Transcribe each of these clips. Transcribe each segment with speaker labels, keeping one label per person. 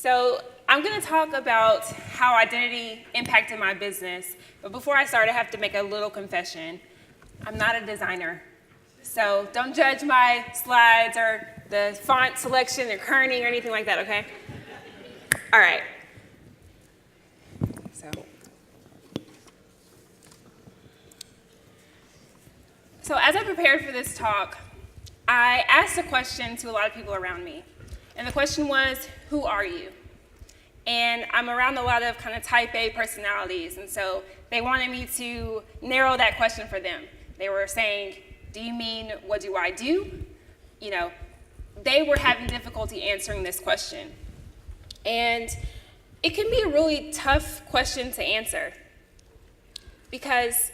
Speaker 1: So I'm going to talk about how identity impacted my business, but before I start, I have to make a little confession. I'm not a designer, so don't judge my slides or the font selection or kerning or anything like that, okay? All right. So as I prepared for this talk, I asked a question to a lot of people around me. And the question was, who are you? And I'm around a lot of kind of type A personalities, and so they wanted me to narrow that question for them. They were saying, do you mean, what do I do? You know, they were having difficulty answering this question. And it can be a really tough question to answer because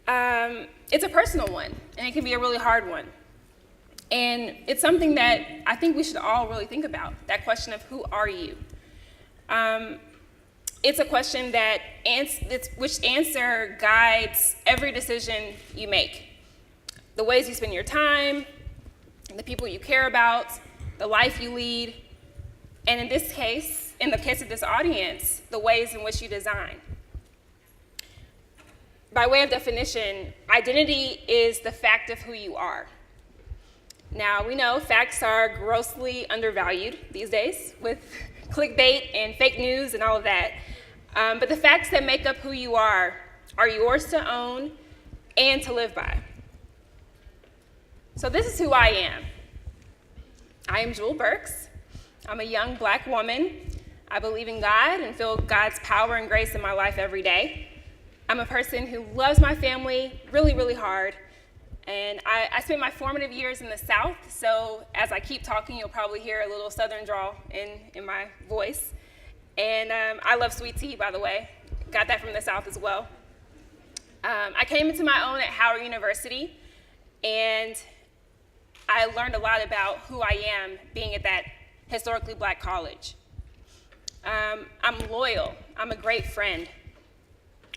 Speaker 1: it's a personal one, and it can be a really hard one. And it's something that I think we should all really think about, that question of who are you? It's a question that which answer guides every decision you make. The ways you spend your time, the people you care about, the life you lead, and in this case, in the case of this audience, the ways in which you design. By way of definition, identity is the fact of who you are. Now, we know facts are grossly undervalued these days with clickbait and fake news and all of that. But the facts that make up who you are yours to own and to live by. So this is who I am. I am Burks. I'm a young Black woman. I believe in God and feel God's power and grace in my life every day. I'm a person who loves my family really, really hard. And I spent my formative years in the South, so as I keep talking, you'll probably hear a little Southern drawl in my voice. And I love sweet tea, by the way. Got that from the South as well. I came into my own at Howard University, and I learned a lot about who I am being at that historically Black college. I'm loyal. I'm a great friend.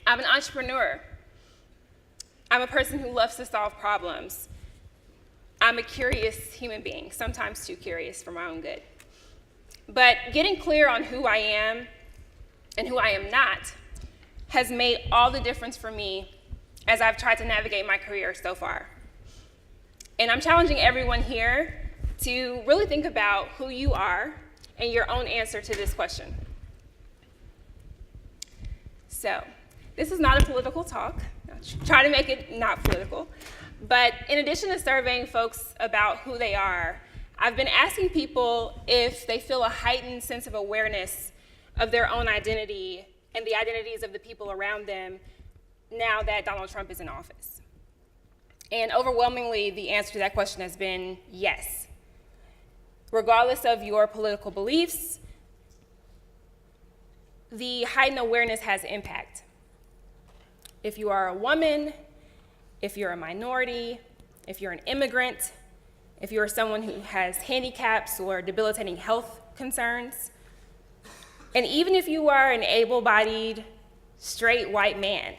Speaker 1: I'm an entrepreneur. I'm a person who loves to solve problems. I'm a curious human being, sometimes too curious for my own good. But getting clear on who I am and who I am not has made all the difference for me as I've tried to navigate my career so far. And I'm challenging everyone here to really think about who you are and your own answer to this question. So, this is not a political talk. I'll try to make it not political. But in addition to surveying folks about who they are, I've been asking people if they feel a heightened sense of awareness of their own identity and the identities of the people around them now that Donald Trump is in office. And overwhelmingly, the answer to that question has been yes. Regardless of your political beliefs, the heightened awareness has impact. If you are a woman, if you're a minority, if you're an immigrant, if you're someone who has handicaps or debilitating health concerns, and even if you are an able-bodied, straight white man,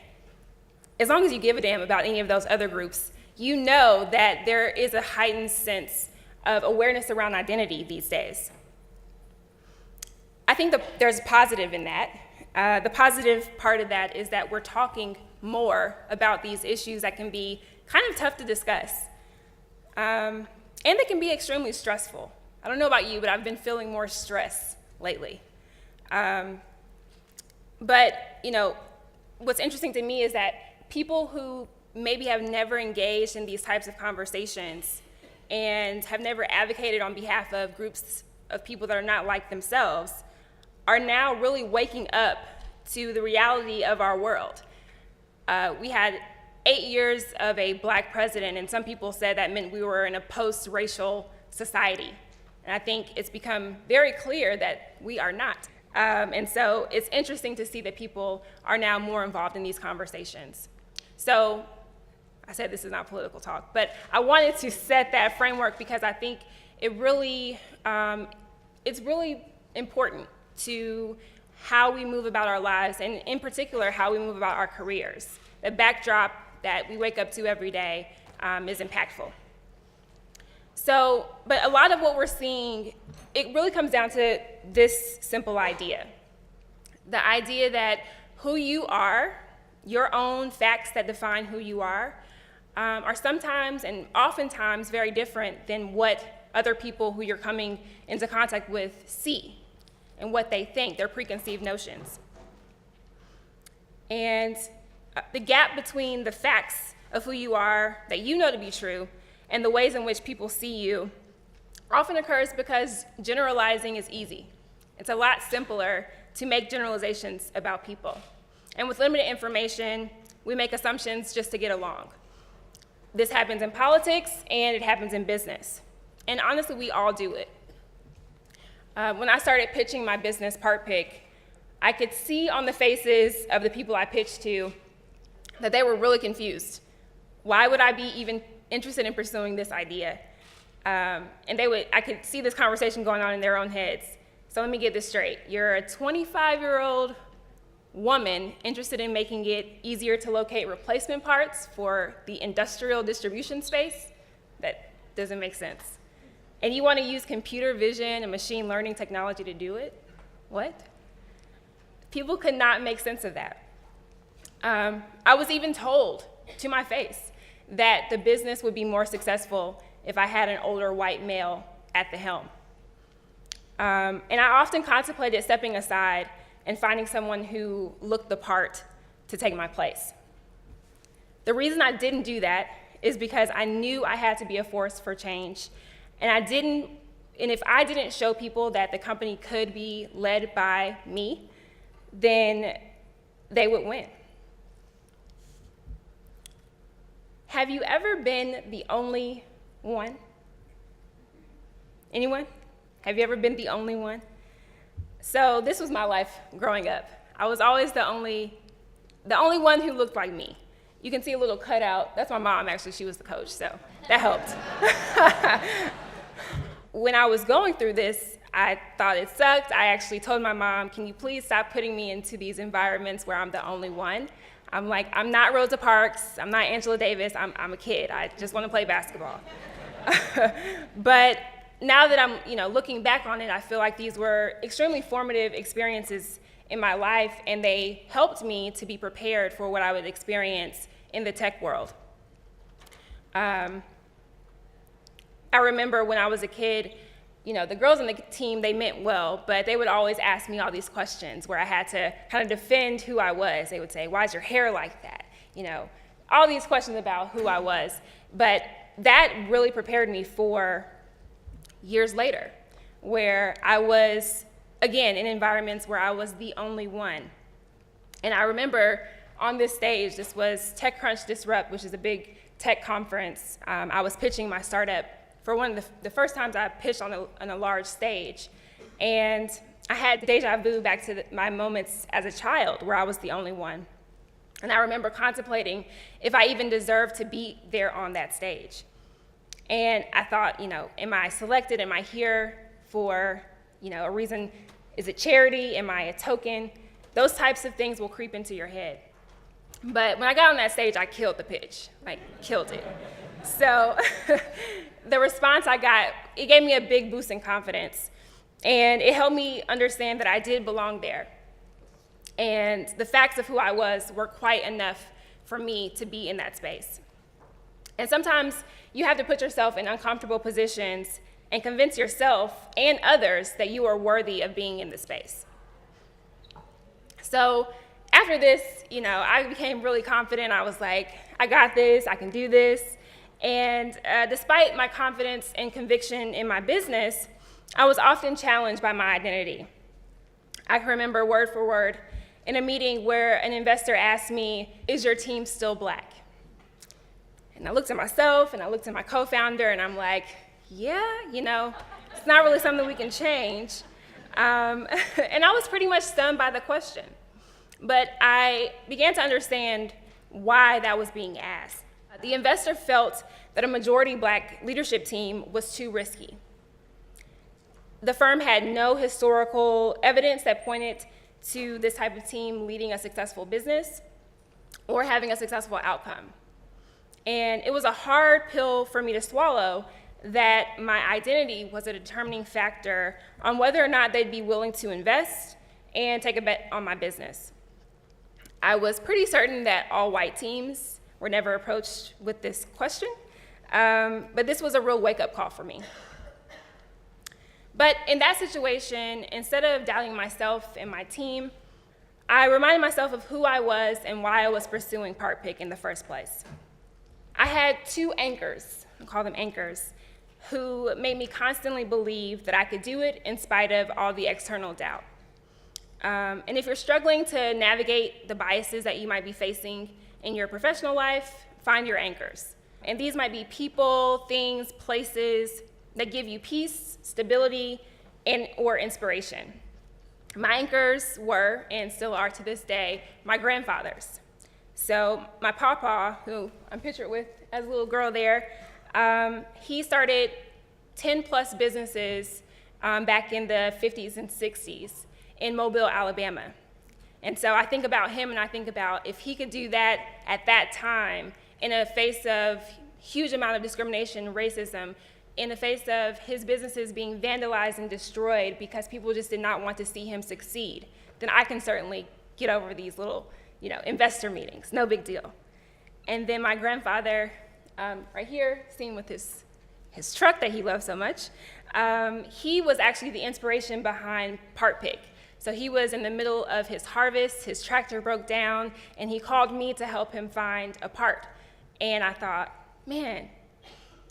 Speaker 1: as long as you give a damn about any of those other groups, you know that there is a heightened sense of awareness around identity these days. I think there's a positive in that. The positive part of that is that we're talking more about these issues that can be kind of tough to discuss. And they can be extremely stressful. I don't know about you, but I've been feeling more stress lately. But, you know, what's interesting to me is that people who maybe have never engaged in these types of conversations and have never advocated on behalf of groups of people that are not like themselves are now really waking up to the reality of our world. We had 8 years of a Black president, and some people said that meant we were in a post-racial society. And I think it's become very clear that we are not. And so it's interesting to see that people are now more involved in these conversations. So I said this is not political talk, but I wanted to set that framework because I think it's really important to how we move about our lives, and in particular, how we move about our careers. The backdrop that we wake up to every day is impactful. But a lot of what we're seeing, it really comes down to this simple idea. The idea that who you are, your own facts that define who you are sometimes and oftentimes very different than what other people who you're coming into contact with see and what they think, their preconceived notions. And the gap between the facts of who you are that you know to be true and the ways in which people see you often occurs because generalizing is easy. It's a lot simpler to make generalizations about people. And with limited information, we make assumptions just to get along. This happens in politics and it happens in business. And honestly, we all do it. When I started pitching my business, PartPic, I could see on the faces of the people I pitched to that they were really confused. Why would I be even interested in pursuing this idea? And I could see this conversation going on in their own heads. So let me get this straight. You're a 25-year-old woman interested in making it easier to locate replacement parts for the industrial distribution space? That doesn't make sense. And you want to use computer vision and machine learning technology to do it? What? People could not make sense of that. I was even told to my face that the business would be more successful if I had an older white male at the helm. And I often contemplated stepping aside and finding someone who looked the part to take my place. The reason I didn't do that is because I knew I had to be a force for change. And if I didn't show people that the company could be led by me, then they would win. Have you ever been the only one? Anyone? Have you ever been the only one? So this was my life growing up. I was always the only one who looked like me. You can see a little cutout. That's my mom, actually. She was the coach, so that helped. When I was going through this, I thought it sucked. I actually told my mom, can you please stop putting me into these environments where I'm the only one? I'm like, I'm not Rosa Parks. I'm not Angela Davis. I'm a kid. I just want to play basketball. But now that I'm looking back on it, I feel like these were extremely formative experiences in my life, and they helped me to be prepared for what I would experience in the tech world. I remember when I was a kid, the girls on the team, they meant well, but they would always ask me all these questions where I had to kind of defend who I was. They would say, why is your hair like that? All these questions about who I was. But that really prepared me for years later, where I was, again, in environments where I was the only one. And I remember on this stage, this was TechCrunch Disrupt, which is a big tech conference. I was pitching my startup for one of the first times I pitched on a large stage. And I had deja vu back to my moments as a child where I was the only one. And I remember contemplating if I even deserved to be there on that stage. And I thought, am I selected? Am I here for, a reason? Is it charity? Am I a token? Those types of things will creep into your head. But when I got on that stage, I killed the pitch, killed it. So the response I got, it gave me a big boost in confidence. And it helped me understand that I did belong there. And the facts of who I was were quite enough for me to be in that space. And sometimes you have to put yourself in uncomfortable positions and convince yourself and others that you are worthy of being in the space. So after this, I became really confident. I was like, I got this, I can do this. And despite my confidence and conviction in my business, I was often challenged by my identity. I can remember word for word in a meeting where an investor asked me, is your team still Black? And I looked at myself and I looked at my co-founder and I'm like, yeah, it's not really something we can change. And I was pretty much stunned by the question. But I began to understand why that was being asked. The investor felt that a majority Black leadership team was too risky. The firm had no historical evidence that pointed to this type of team leading a successful business or having a successful outcome. And it was a hard pill for me to swallow that my identity was a determining factor on whether or not they'd be willing to invest and take a bet on my business. I was pretty certain that all white teams were never approached with this question, but this was a real wake-up call for me. But in that situation, instead of doubting myself and my team, I reminded myself of who I was and why I was pursuing PartPic in the first place. I had two anchors, I call them anchors, who made me constantly believe that I could do it in spite of all the external doubt. And if you're struggling to navigate the biases that you might be facing in your professional life, find your anchors. And these might be people, things, places that give you peace, stability, or inspiration. My anchors were, and still are to this day, my grandfathers. So my papa, who I'm pictured with as a little girl there, he started 10 plus businesses back in the 50s and 60s in Mobile, Alabama. And so I think about him and I think about if he could do that at that time in the face of huge amount of discrimination, racism, in the face of his businesses being vandalized and destroyed because people just did not want to see him succeed, then I can certainly get over these little, investor meetings, no big deal. And then my grandfather, right here, seen with his truck that he loved so much, he was actually the inspiration behind PartPic. So he was in the middle of his harvest, his tractor broke down, and he called me to help him find a part. And I thought, man,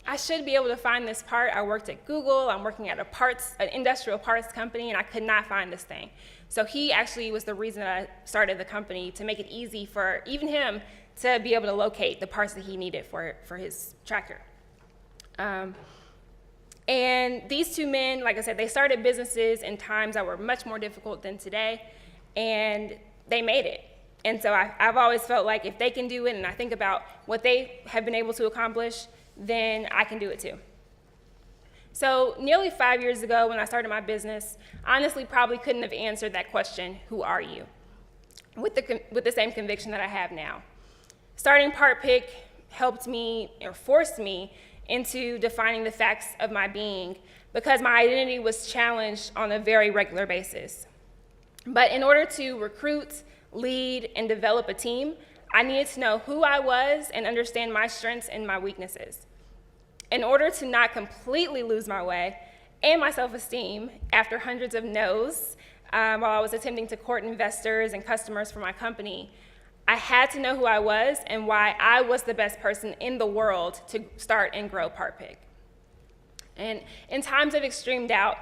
Speaker 1: I should be able to find this part. I worked at Google, I'm working at an industrial parts company, and I could not find this thing. So he actually was the reason that I started the company, to make it easy for even him to be able to locate the parts that he needed for his tractor. And these two men, like I said, they started businesses in times that were much more difficult than today, and they made it. And so I've always felt like if they can do it, and I think about what they have been able to accomplish, then I can do it too. So nearly 5 years ago when I started my business, I honestly probably couldn't have answered that question, who are you, with the same conviction that I have now. Starting PartPic helped me, or forced me, into defining the facts of my being because my identity was challenged on a very regular basis. But in order to recruit, lead, and develop a team, I needed to know who I was and understand my strengths and my weaknesses. In order to not completely lose my way and my self-esteem after hundreds of no's while I was attempting to court investors and customers for my company, I had to know who I was and why I was the best person in the world to start and grow PartPic. And in times of extreme doubt,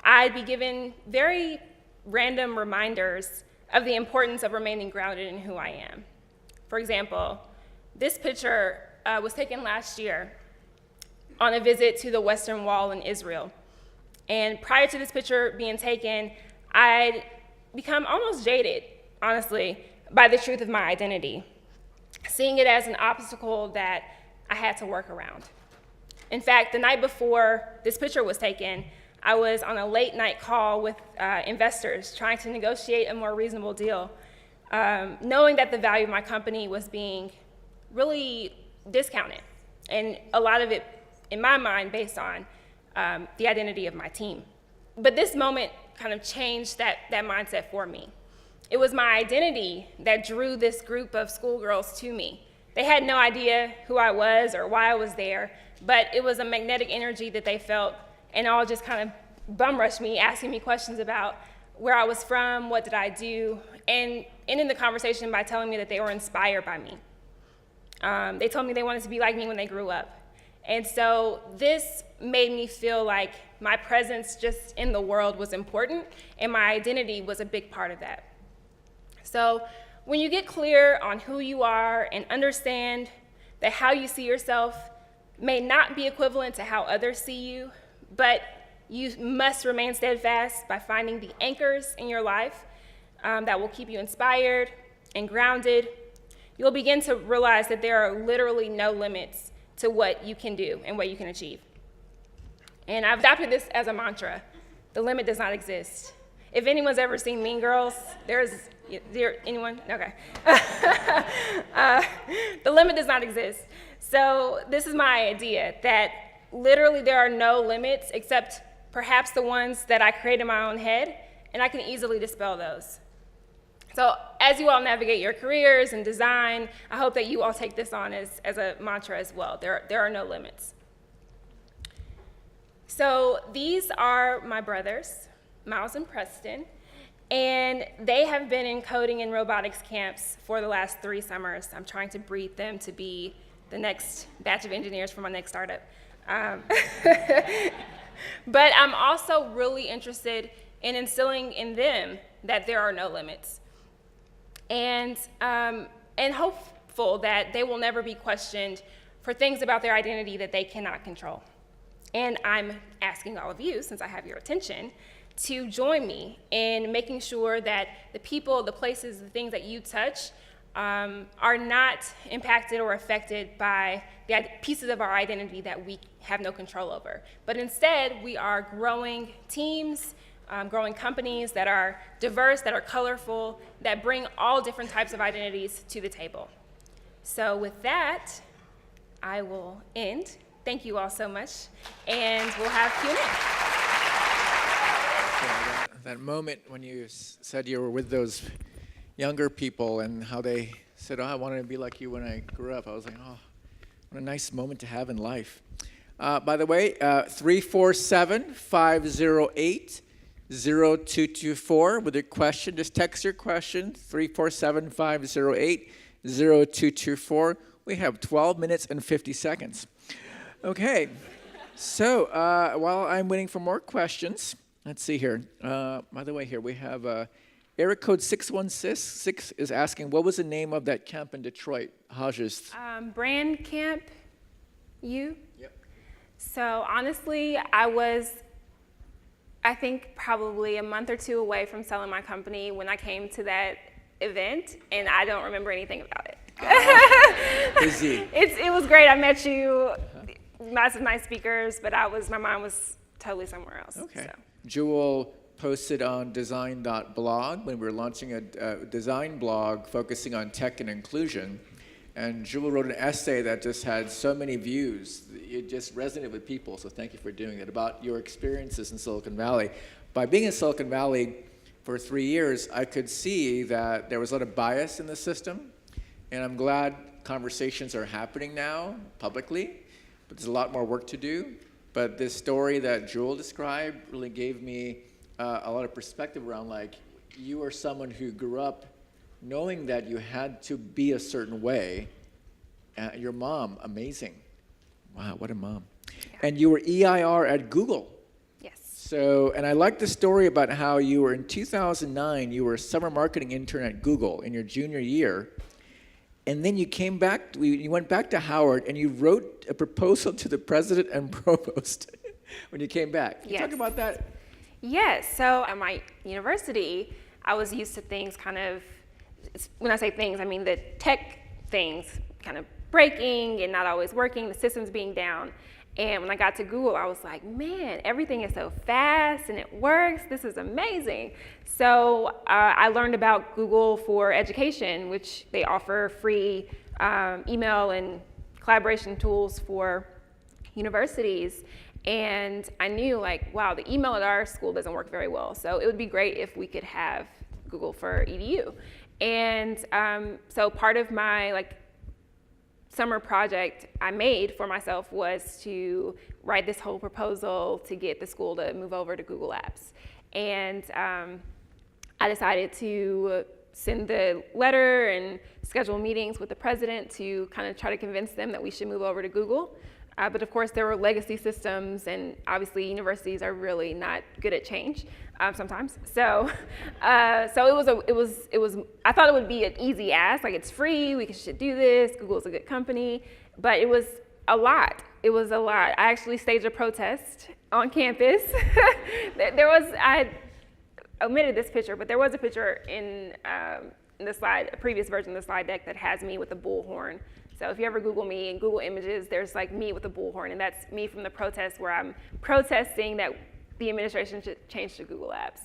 Speaker 1: I'd be given very random reminders of the importance of remaining grounded in who I am. For example, this picture was taken last year on a visit to the Western Wall in Israel. And prior to this picture being taken, I'd become almost jaded, honestly, by the truth of my identity, seeing it as an obstacle that I had to work around. In fact, the night before this picture was taken, I was on a late night call with investors trying to negotiate a more reasonable deal, knowing that the value of my company was being really discounted, and a lot of it, in my mind, based on the identity of my team. But this moment kind of changed that mindset for me. It was my identity that drew this group of schoolgirls to me. They had no idea who I was or why I was there, but it was a magnetic energy that they felt, and all just kind of bum rushed me, asking me questions about where I was from, what did I do, and ending the conversation by telling me that they were inspired by me. They told me they wanted to be like me when they grew up. And so this made me feel like my presence just in the world was important, and my identity was a big part of that. So when you get clear on who you are and understand that how you see yourself may not be equivalent to how others see you, but you must remain steadfast by finding the anchors in your life that will keep you inspired and grounded, you'll begin to realize that there are literally no limits to what you can do and what you can achieve. And I've adopted this as a mantra: the limit does not exist. If anyone's ever seen Mean Girls, anyone? Okay. The limit does not exist. So this is my idea, that literally there are no limits except perhaps the ones that I create in my own head, and I can easily dispel those. So as you all navigate your careers and design, I hope that you all take this on as a mantra as well. There are no limits. So these are my brothers, Miles and Preston, and they have been in coding and robotics camps for the last 3 summers. I'm trying to breed them to be the next batch of engineers for my next startup. But I'm also really interested in instilling in them that there are no limits. And hopeful that they will never be questioned for things about their identity that they cannot control. And I'm asking all of you, since I have your attention, to join me in making sure that the people, the places, the things that you touch are not impacted or affected by the pieces of our identity that we have no control over. But instead, we are growing teams, growing companies that are diverse, that are colorful, that bring all different types of identities to the table. So with that, I will end. Thank you all so much, and we'll have Q&A.
Speaker 2: That moment when you said you were with those younger people and how they said, oh, I wanted to be like you when I grew up. I was like, oh, what a nice moment to have in life. By the way, 347-508-0224 with your question. Just text your question, 347-508-0224. We have 12 minutes and 50 seconds. Okay, so while I'm waiting for more questions, let's see here. By the way, here we have area code 616 is asking, what was the name of that camp in Detroit? Haj's.
Speaker 1: Brand Camp U.
Speaker 2: Yep.
Speaker 1: So honestly, I think probably a month or 2 away from selling my company when I came to that event, and I don't remember anything about it.
Speaker 2: Busy.
Speaker 1: It was great. I met you, lots of nice speakers, but my mind was totally somewhere else.
Speaker 2: Okay.
Speaker 1: So.
Speaker 2: Jewel posted on design.blog when we were launching a design blog focusing on tech and inclusion. And Jewel wrote an essay that just had so many views. It just resonated with people, so thank you for doing it, about your experiences in Silicon Valley. By being in Silicon Valley for 3 years, I could see that there was a lot of bias in the system. And I'm glad conversations are happening now publicly, but there's a lot more work to do. But this story that Jewel described really gave me a lot of perspective around, like, you are someone who grew up knowing that you had to be a certain way. Your mom, amazing. Wow, what a mom. Yeah. And you were EIR at Google.
Speaker 1: Yes.
Speaker 2: So, and I like the story about how you were in 2009, you were a summer marketing intern at Google in your junior year. And then you came back, you went back to Howard and you wrote a proposal to the president and provost when you came back. Can you talk about that?
Speaker 1: Yes, so at my university, I was used to things kind of, when I say things, I mean the tech things kind of breaking and not always working, the systems being down. And when I got to Google, I was like, man, everything is so fast and it works. This is amazing. So I learned about Google for Education, which they offer free email and collaboration tools for universities. And I knew, like, wow, the email at our school doesn't work very well. So it would be great if we could have Google for EDU. And so part of my summer project I made for myself was to write this whole proposal to get the school to move over to Google Apps. And I decided to send the letter and schedule meetings with the president to kind of try to convince them that we should move over to Google. But of course, there were legacy systems, and obviously universities are really not good at change sometimes. So I thought it would be an easy ask, like it's free, we should do this, Google's a good company, but it was a lot. It was a lot. I actually staged a protest on campus. I omitted this picture, but there was a picture in the slide, a previous version of the slide deck that has me with a bullhorn. So if you ever Google me in Google Images, there's me with a bullhorn, and that's me from the protest where I'm protesting that the administration should change to Google Apps.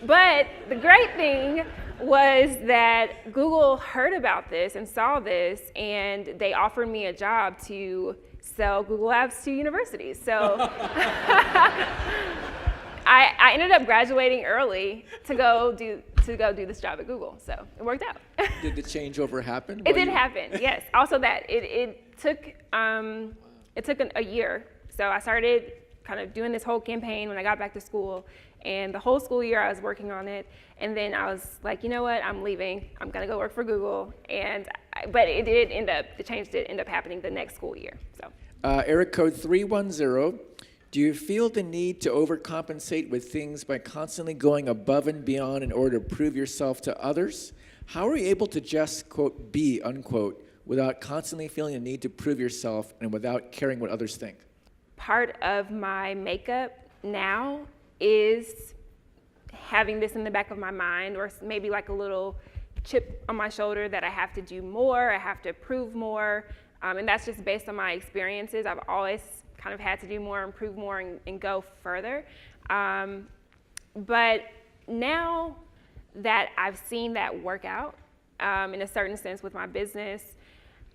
Speaker 1: But the great thing was that Google heard about this and saw this, and they offered me a job to sell Google Apps to universities. So I ended up graduating early to go do this job at Google. So it worked out.
Speaker 2: Did the changeover happen?
Speaker 1: It did happen, yes. Also that it took a year. So I started kind of doing this whole campaign when I got back to school, and the whole school year I was working on it. And then I was like, you know what, I'm leaving. I'm gonna go work for Google. But the change did end up happening the next school year. So.
Speaker 2: Eric code 310. Do you feel the need to overcompensate with things by constantly going above and beyond in order to prove yourself to others? How are you able to just, quote, be, unquote, without constantly feeling the need to prove yourself and without caring what others think?
Speaker 1: Part of my makeup now is having this in the back of my mind, or maybe like a little chip on my shoulder that I have to do more, I have to prove more, and that's just based on my experiences. I've always kind of had to do more, improve more, and go further. But now that I've seen that work out, in a certain sense with my business,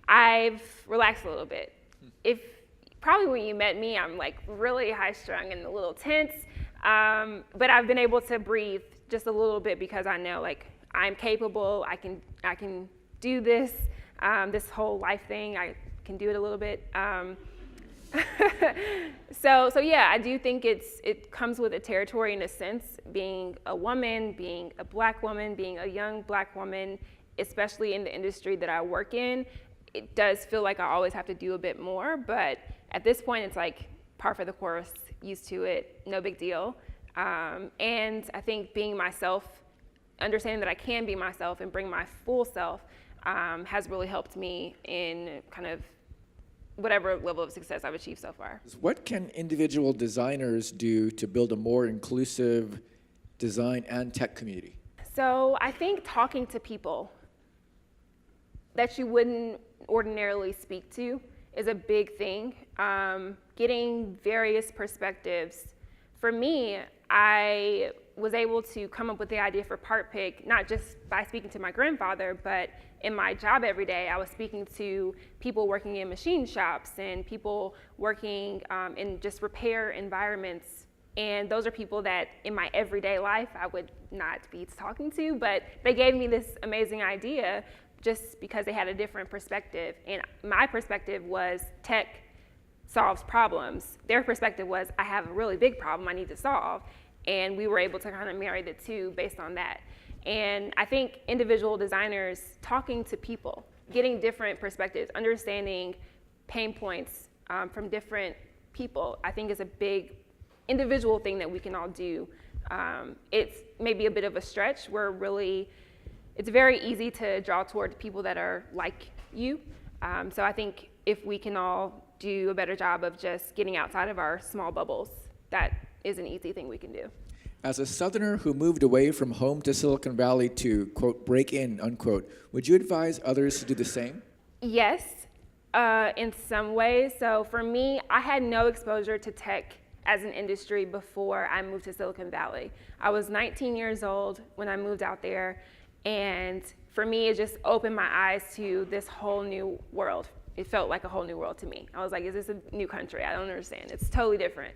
Speaker 1: I've relaxed a little bit. Probably when you met me, I'm like really high strung and a little tense, but I've been able to breathe just a little bit because I know like I'm capable, I can do this, this whole life thing, I can do it a little bit. So yeah, I do think it comes with a territory in a sense, being a woman, being a black woman, being a young black woman, especially in the industry that I work in. It does feel like I always have to do a bit more, but at this point it's like par for the course, used to it, no big deal. And I think being myself, understanding that I can be myself and bring my full self has really helped me in kind of whatever level of success I've achieved so far.
Speaker 2: What can individual designers do to build a more inclusive design and tech community?
Speaker 1: So I think talking to people that you wouldn't ordinarily speak to is a big thing. Getting various perspectives. For me, I was able to come up with the idea for PartPic, not just by speaking to my grandfather, but in my job every day, I was speaking to people working in machine shops and people working in just repair environments. And those are people that in my everyday life I would not be talking to, but they gave me this amazing idea just because they had a different perspective. And my perspective was tech solves problems. Their perspective was I have a really big problem I need to solve. And we were able to kind of marry the two based on that. And I think individual designers talking to people, getting different perspectives, understanding pain points from different people, I think is a big individual thing that we can all do. It's maybe a bit of a stretch. It's very easy to draw toward people that are like you. So I think if we can all do a better job of just getting outside of our small bubbles, that is an easy thing we can do.
Speaker 2: As a Southerner who moved away from home to Silicon Valley to, quote, break in, unquote, would you advise others to do the same?
Speaker 1: Yes, in some ways. So for me, I had no exposure to tech as an industry before I moved to Silicon Valley. I was 19 years old when I moved out there, and for me, it just opened my eyes to this whole new world. It felt like a whole new world to me. I was like, is this a new country? I don't understand. It's totally different.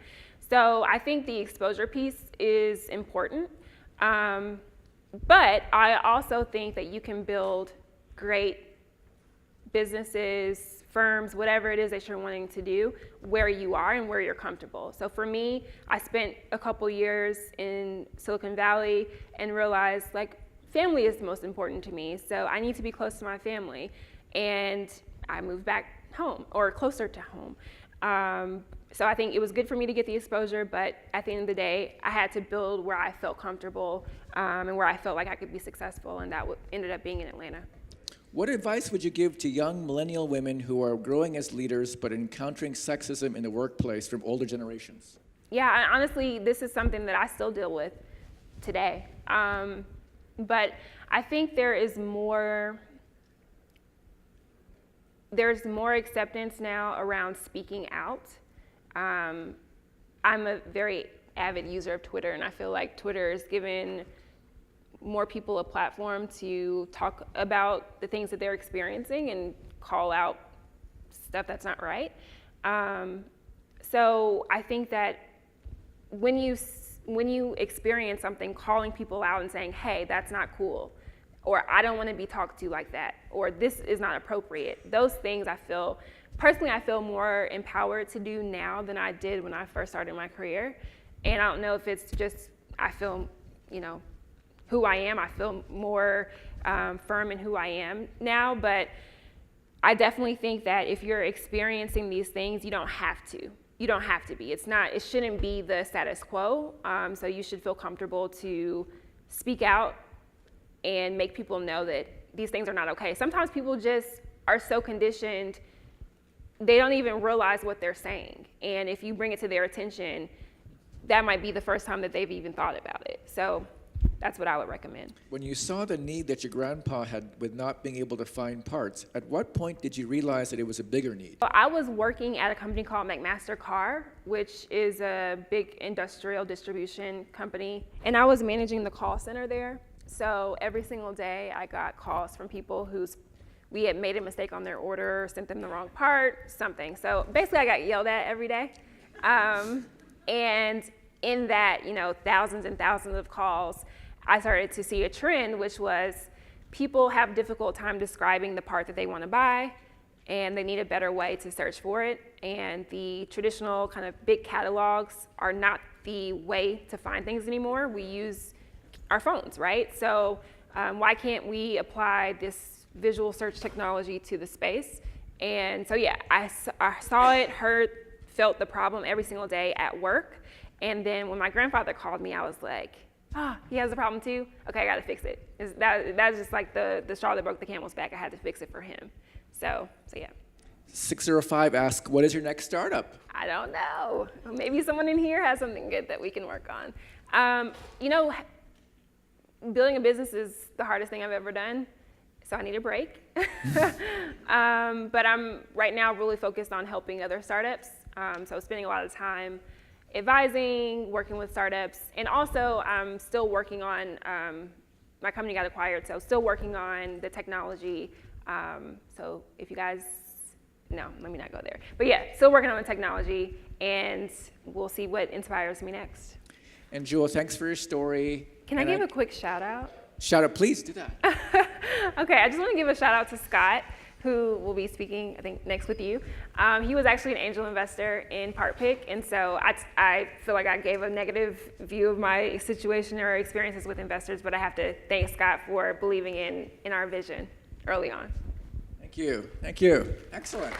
Speaker 1: So I think the exposure piece is important. But I also think that you can build great businesses, firms, whatever it is that you're wanting to do, where you are and where you're comfortable. So for me, I spent a couple years in Silicon Valley and realized like family is the most important to me. So I need to be close to my family. And I moved back home or closer to home. So I think it was good for me to get the exposure, but at the end of the day, I had to build where I felt comfortable and where I felt like I could be successful, and that ended up being in Atlanta.
Speaker 2: What advice would you give to young millennial women who are growing as leaders but encountering sexism in the workplace from older generations?
Speaker 1: Yeah, honestly, this is something that I still deal with today. But I think there's more acceptance now around speaking out. I'm a very avid user of Twitter, and I feel like Twitter is given more people a platform to talk about the things that they're experiencing and call out stuff that's not right. So I think that when you experience something, calling people out and saying, hey, that's not cool, or I don't want to be talked to like that, or this is not appropriate, those things I feel more empowered to do now than I did when I first started my career. And I don't know if it's just, I feel, who I am. I feel more firm in who I am now, but I definitely think that if you're experiencing these things, you don't have to. You don't have to be. It shouldn't be the status quo. So you should feel comfortable to speak out and make people know that these things are not okay. Sometimes people just are so conditioned, they don't even realize what they're saying. And if you bring it to their attention, that might be the first time that they've even thought about it. So that's what I would recommend.
Speaker 2: When you saw the need that your grandpa had with not being able to find parts, at what point did you realize that it was a bigger need?
Speaker 1: I was working at a company called McMaster Car, which is a big industrial distribution company, and I was managing the call center there. So every single day I got calls from people we had made a mistake on their order, sent them the wrong part, something. So basically I got yelled at every day. And in that, thousands and thousands of calls, I started to see a trend, which was people have a difficult time describing the part that they want to buy, and they need a better way to search for it. And the traditional kind of big catalogs are not the way to find things anymore. We use our phones, right? So why can't we apply this visual search technology to the space? And so yeah, I saw it, heard, felt the problem every single day at work. And then when my grandfather called me, I was like, he has a problem too? Okay, I gotta fix it. That's just like the straw that broke the camel's back. I had to fix it for him. So yeah.
Speaker 2: 605 asks, what is your next startup?
Speaker 1: I don't know. Maybe someone in here has something good that we can work on. Building a business is the hardest thing I've ever done, so I need a break. But I'm right now really focused on helping other startups. So spending a lot of time advising, working with startups, and also I'm still working on, my company got acquired, so still working on the technology. So if you guys, no, let me not go there. But yeah, still working on the technology, and we'll see what inspires me next.
Speaker 2: And Jewel, thanks for your story.
Speaker 1: Can I give a quick shout out?
Speaker 2: Shout out, please do that.
Speaker 1: Okay, I just want to give a shout out to Scott, who will be speaking, I think, next with you. He was actually an angel investor in PartPic, and so I feel like I gave a negative view of my situation or experiences with investors, but I have to thank Scott for believing in our vision early on.
Speaker 2: Thank you. Thank you. Excellent.